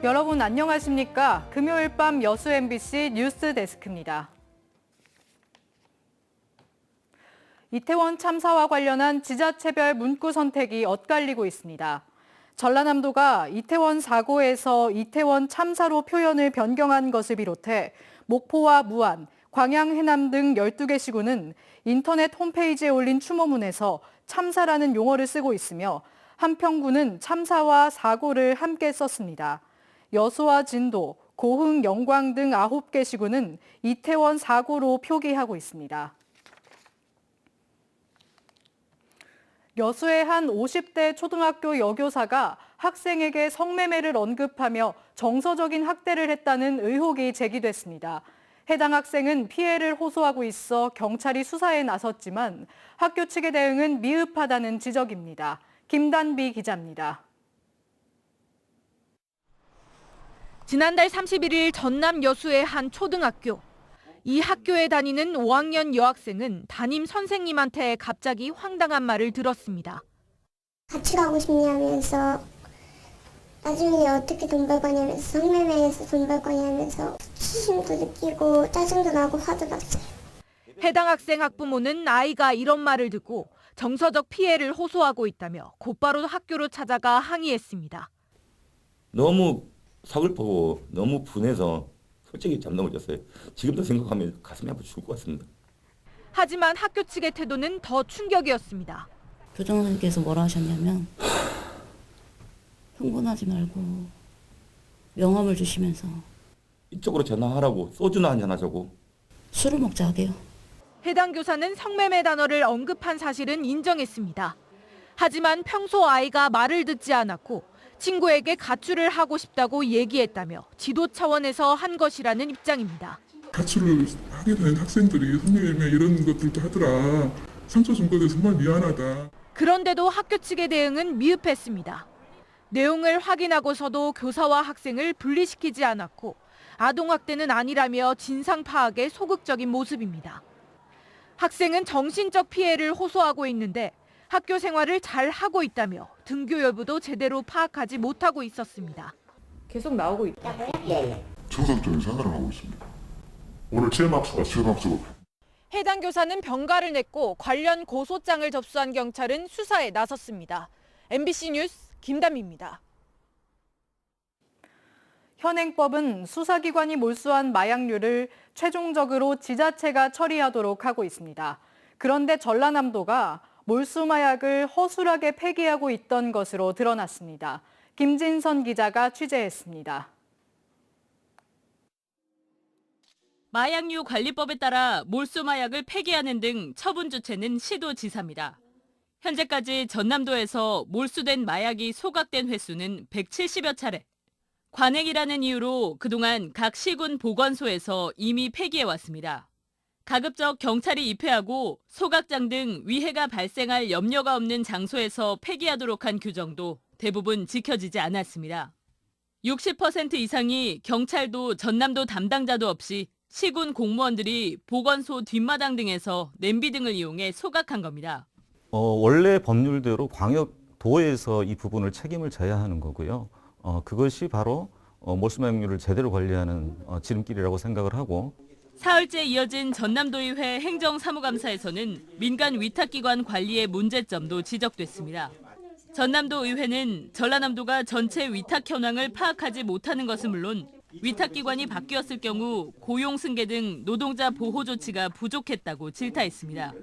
여러분 안녕하십니까? 금요일 밤 여수 MBC 뉴스 데스크입니다. 이태원 참사와 관련한 지자체별 문구 선택이 엇갈리고 있습니다. 전라남도가 이태원 사고에서 이태원 참사로 표현을 변경한 것을 비롯해 목포와 무안, 광양, 해남 등 12개 시군은 인터넷 홈페이지에 올린 추모문에서 참사라는 용어를 쓰고 있으며 한평군은 참사와 사고를 함께 썼습니다. 여수와 진도, 고흥, 영광 등 9개 시군은 이태원 사고로 표기하고 있습니다. 여수의 한 50대 초등학교 여교사가 학생에게 성매매를 언급하며 정서적인 학대를 했다는 의혹이 제기됐습니다. 해당 학생은 피해를 호소하고 있어 경찰이 수사에 나섰지만 학교 측의 대응은 미흡하다는 지적입니다. 김단비 기자입니다. 지난달 31일 전남 여수의 한 초등학교. 이 학교에 다니는 5학년 여학생은 담임 선생님한테 갑자기 황당한 말을 들었습니다. 같이 가고 싶냐면서 나중에 어떻게 돈 벌 거냐면서 성매매해서 돈 벌 거냐면서 수심도 느끼고 짜증도 나고 화도 났어요. 해당 학생 학부모는 아이가 이런 말을 듣고 정서적 피해를 호소하고 있다며 곧바로 학교로 찾아가 항의했습니다. 너무 서글프고 너무 분해서 솔직히 잠도 못 잤어요. 지금도 생각하면 가슴이 아파 죽을 것 같습니다. 하지만 학교 측의 태도는 더 충격이었습니다. 교장선생님께서 뭐라 하셨냐면 흥분하지 말고 명함을 주시면서 이쪽으로 전화하라고 소주나 한잔 하자고. 술을 먹자 하게요. 해당 교사는 성매매 단어를 언급한 사실은 인정했습니다. 하지만 평소 아이가 말을 듣지 않았고 친구에게 가출을 하고 싶다고 얘기했다며 지도 차원에서 한 것이라는 입장입니다. 가출을 하게 된 학생들이 성매매 이런 것들도 하더라. 상처 준 거에 정말 미안하다. 그런데도 학교 측의 대응은 미흡했습니다. 내용을 확인하고서도 교사와 학생을 분리시키지 않았고 아동학대는 아니라며 진상 파악에 소극적인 모습입니다. 학생은 정신적 피해를 호소하고 있는데 학교 생활을 잘 하고 있다며 등교 여부도 제대로 파악하지 못하고 있었습니다. 계속 나오고 있다. 정상적인 생활을 하고 있습니다. 오늘 체험학습과 체험학습. 해당 교사는 병가를 냈고 관련 고소장을 접수한 경찰은 수사에 나섰습니다. MBC 뉴스 김담희입니다. 현행법은 수사기관이 몰수한 마약류를 최종적으로 지자체가 처리하도록 하고 있습니다. 그런데 전라남도가 몰수 마약을 허술하게 폐기하고 있던 것으로 드러났습니다. 김진선 기자가 취재했습니다. 마약류 관리법에 따라 몰수 마약을 폐기하는 등 처분 주체는 시도지사입니다. 현재까지 전남도에서 몰수된 마약이 소각된 횟수는 170여 차례. 관행이라는 이유로 그동안 각 시군 보건소에서 이미 폐기해왔습니다. 가급적 경찰이 입회하고 소각장 등 위해가 발생할 염려가 없는 장소에서 폐기하도록 한 규정도 대부분 지켜지지 않았습니다. 60% 이상이 경찰도 전남도 담당자도 없이 시군 공무원들이 보건소 뒷마당 등에서 냄비 등을 이용해 소각한 겁니다. 원래 법률대로 광역도에서 이 부분을 책임을 져야 하는 거고요. 그것이 바로 몰수마약류를 제대로 관리하는 지름길이라고 생각을 하고 사흘째 이어진 전남도의회 행정사무감사에서는 민간 위탁기관 관리의 문제점도 지적됐습니다. 전남도의회는 전라남도가 전체 위탁 현황을 파악하지 못하는 것은 물론 위탁기관이 바뀌었을 경우 고용 승계 등 노동자 보호 조치가 부족했다고 질타했습니다.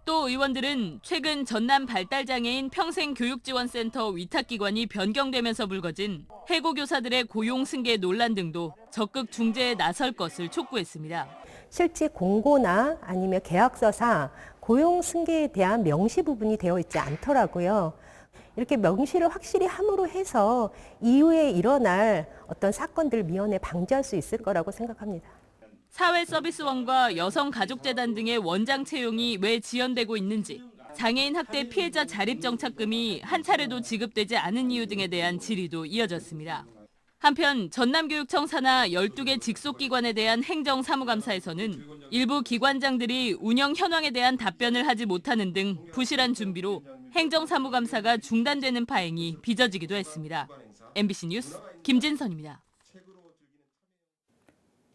또 의원들은 최근 전남 발달장애인 평생교육지원센터 위탁기관이 변경되면서 불거진 해고교사들의 고용 승계 논란 등도 적극 중재에 나설 것을 촉구했습니다. 실제 공고나 아니면 계약서상 고용 승계에 대한 명시 부분이 되어 있지 않더라고요. 이렇게 명시를 확실히 함으로 해서 이후에 일어날 어떤 사건들을 미연에 방지할 수 있을 거라고 생각합니다. 사회서비스원과 여성가족재단 등의 원장 채용이 왜 지연되고 있는지, 장애인 학대 피해자 자립정착금이 한 차례도 지급되지 않은 이유 등에 대한 질의도 이어졌습니다. 한편 전남교육청 산하 12개 직속기관에 대한 행정사무감사에서는 일부 기관장들이 운영 현황에 대한 답변을 하지 못하는 등 부실한 준비로 행정사무감사가 중단되는 파행이 빚어지기도 했습니다. MBC 뉴스 김진선입니다.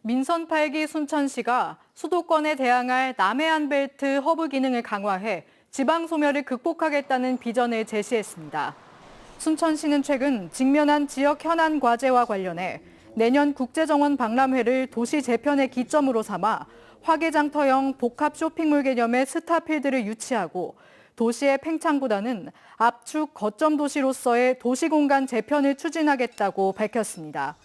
민선 8기 순천시가 수도권에 대항할 남해안벨트 허브 기능을 강화해 지방 소멸을 극복하겠다는 비전을 제시했습니다. 순천시는 최근 직면한 지역 현안 과제와 관련해 내년 국제정원 박람회를 도시 재편의 기점으로 삼아 화개장터형 복합 쇼핑몰 개념의 스타필드를 유치하고 도시의 팽창보다는 압축 거점 도시로서의 도시공간 재편을 추진하겠다고 밝혔습니다.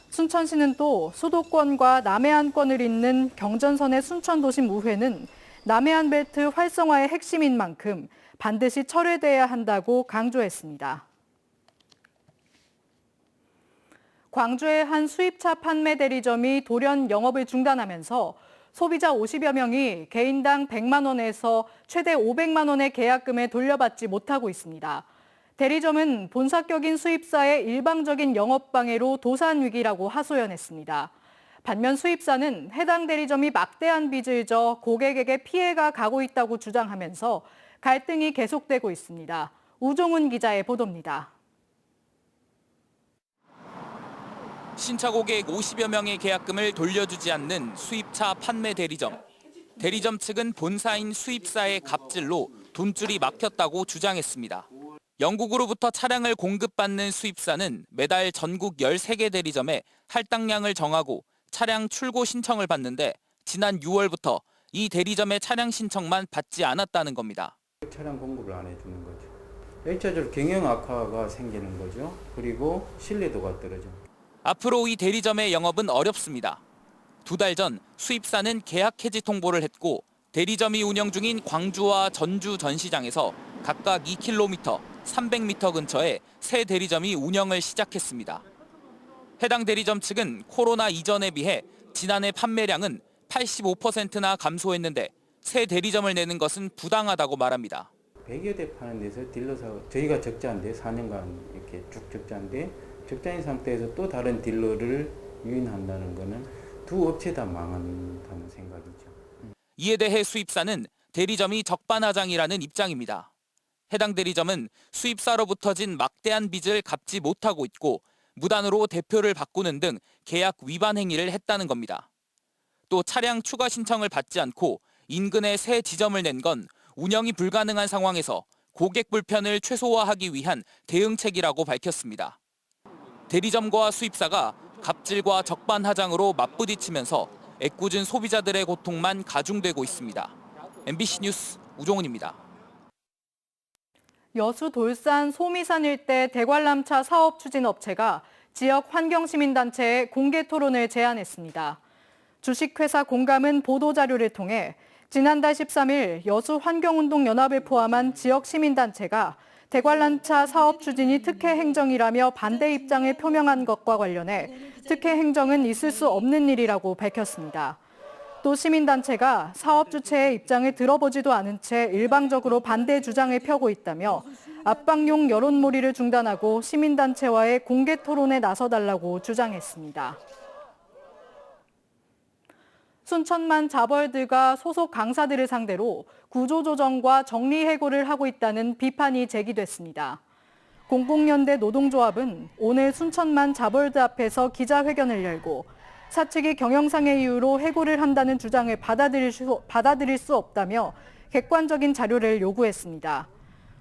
순천시는 또 수도권과 남해안권을 잇는 경전선의 순천도심우회는 남해안벨트 활성화의 핵심인 만큼 반드시 철회돼야 한다고 강조했습니다. 광주의 한 수입차 판매 대리점이 돌연 영업을 중단하면서 소비자 50여 명이 개인당 100만 원에서 최대 500만 원의 계약금을 돌려받지 못하고 있습니다. 대리점은 본사격인 수입사의 일방적인 영업 방해로 도산 위기라고 하소연했습니다. 반면 수입사는 해당 대리점이 막대한 빚을 져 고객에게 피해가 가고 있다고 주장하면서 갈등이 계속되고 있습니다. 우종훈 기자의 보도입니다. 신차 고객 50여 명의 계약금을 돌려주지 않는 수입차 판매 대리점. 대리점 측은 본사인 수입사의 갑질로 돈줄이 막혔다고 주장했습니다. 영국으로부터 차량을 공급받는 수입사는 매달 전국 13개 대리점에 할당량을 정하고 차량 출고 신청을 받는데 지난 6월부터 이 대리점의 차량 신청만 받지 않았다는 겁니다. 차량 공급을 안 해주는 거죠. 1차적으로 경영 악화가 생기는 거죠. 그리고 신뢰도가 떨어집니다. 앞으로 이 대리점의 영업은 어렵습니다. 2달 전 수입사는 계약 해지 통보를 했고 대리점이 운영 중인 광주와 전주 전시장에서 각각 2km, 300m 근처에 새 대리점이 운영을 시작했습니다. 해당 대리점 측은 코로나 이전에 비해 지난해 판매량은 85%나 감소했는데 새 대리점을 내는 것은 부당하다고 말합니다. 100여 대 파는 데서 딜러사가 저희가 적자인데 4년간 이렇게 쭉 적자인데 적자인 상태에서 또 다른 딜러를 유인한다는 것은 두 업체 다 망한다는 생각이죠. 이에 대해 수입사는 대리점이 적반하장이라는 입장입니다. 해당 대리점은 수입사로부터 진 막대한 빚을 갚지 못하고 있고 무단으로 대표를 바꾸는 등 계약 위반 행위를 했다는 겁니다. 또 차량 추가 신청을 받지 않고 인근에 새 지점을 낸 건 운영이 불가능한 상황에서 고객 불편을 최소화하기 위한 대응책이라고 밝혔습니다. 대리점과 수입사가 갑질과 적반하장으로 맞부딪히면서 애꿎은 소비자들의 고통만 가중되고 있습니다. MBC 뉴스 우종훈입니다. 여수 돌산 소미산 일대 대관람차 사업 추진 업체가 지역 환경시민단체에 공개 토론을 제안했습니다. 주식회사 공감은 보도자료를 통해 지난달 13일 여수환경운동연합을 포함한 지역 시민단체가 대관람차 사업 추진이 특혜 행정이라며 반대 입장을 표명한 것과 관련해 특혜 행정은 있을 수 없는 일이라고 밝혔습니다. 또 시민단체가 사업 주체의 입장을 들어보지도 않은 채 일방적으로 반대 주장을 펴고 있다며 압박용 여론몰이를 중단하고 시민단체와의 공개 토론에 나서달라고 주장했습니다. 순천만 자벌드가 소속 강사들을 상대로 구조조정과 정리해고를 하고 있다는 비판이 제기됐습니다. 공공연대 노동조합은 오늘 순천만 자벌드 앞에서 기자회견을 열고 사측이 경영상의 이유로 해고를 한다는 주장을 받아들일 수 없다며 객관적인 자료를 요구했습니다.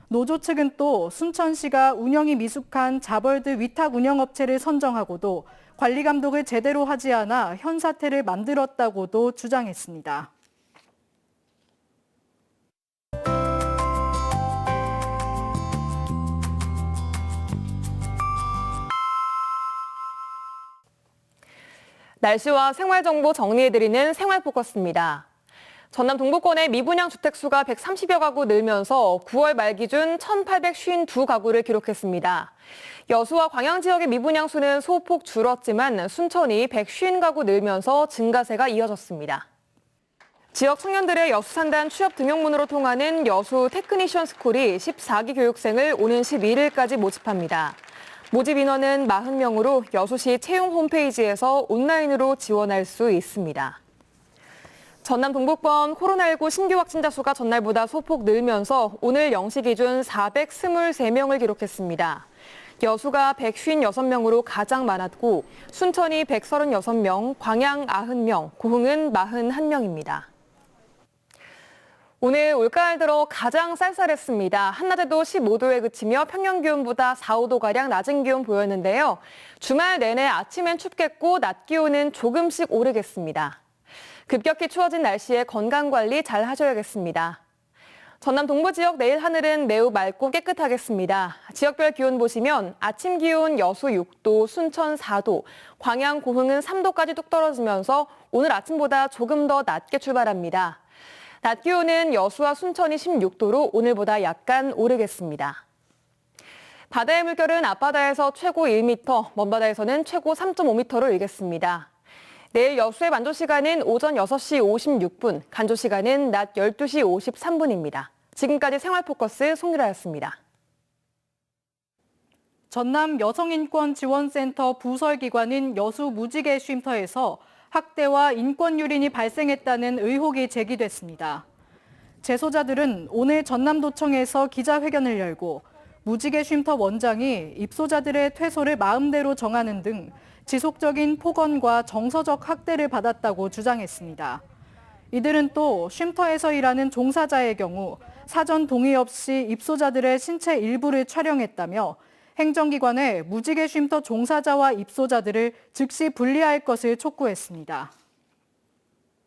노조 측은 또 순천시가 운영이 미숙한 자벌드 위탁 운영업체를 선정하고도 관리 감독을 제대로 하지 않아 현 사태를 만들었다고도 주장했습니다. 날씨와 생활정보 정리해드리는 생활포커스입니다. 전남 동부권의 미분양 주택수가 130여 가구 늘면서 9월 말 기준 1,852가구를 기록했습니다. 여수와 광양 지역의 미분양 수는 소폭 줄었지만 순천이 150가구 늘면서 증가세가 이어졌습니다. 지역 청년들의 여수 산단 취업 등용문으로 통하는 여수 테크니션 스쿨이 14기 교육생을 오는 11일까지 모집합니다. 모집 인원은 40명으로 여수시 채용 홈페이지에서 온라인으로 지원할 수 있습니다. 전남 동북권 코로나19 신규 확진자 수가 전날보다 소폭 늘면서 오늘 0시 기준 423명을 기록했습니다. 여수가 156명으로 가장 많았고 순천이 136명, 광양 90명, 고흥은 41명입니다. 오늘 올가을 들어 가장 쌀쌀했습니다. 한낮에도 15도에 그치며 평년 기온보다 4, 5도가량 낮은 기온 보였는데요. 주말 내내 아침엔 춥겠고 낮 기온은 조금씩 오르겠습니다. 급격히 추워진 날씨에 건강관리 잘 하셔야겠습니다. 전남 동부 지역 내일 하늘은 매우 맑고 깨끗하겠습니다. 지역별 기온 보시면 아침 기온 여수 6도, 순천 4도, 광양, 고흥은 3도까지 뚝 떨어지면서 오늘 아침보다 조금 더 낮게 출발합니다. 낮 기온은 여수와 순천이 16도로 오늘보다 약간 오르겠습니다. 바다의 물결은 앞바다에서 최고 1m, 먼바다에서는 최고 3.5m로 일겠습니다. 내일 여수의 만조 시간은 오전 6시 56분, 간조 시간은 낮 12시 53분입니다. 지금까지 생활포커스 송유라였습니다. 전남 여성인권지원센터 부설기관인 여수무지개 쉼터에서 학대와 인권 유린이 발생했다는 의혹이 제기됐습니다. 재소자들은 오늘 전남도청에서 기자회견을 열고 무지개 쉼터 원장이 입소자들의 퇴소를 마음대로 정하는 등 지속적인 폭언과 정서적 학대를 받았다고 주장했습니다. 이들은 또 쉼터에서 일하는 종사자의 경우 사전 동의 없이 입소자들의 신체 일부를 촬영했다며 행정기관에 무지개 쉼터 종사자와 입소자들을 즉시 분리할 것을 촉구했습니다.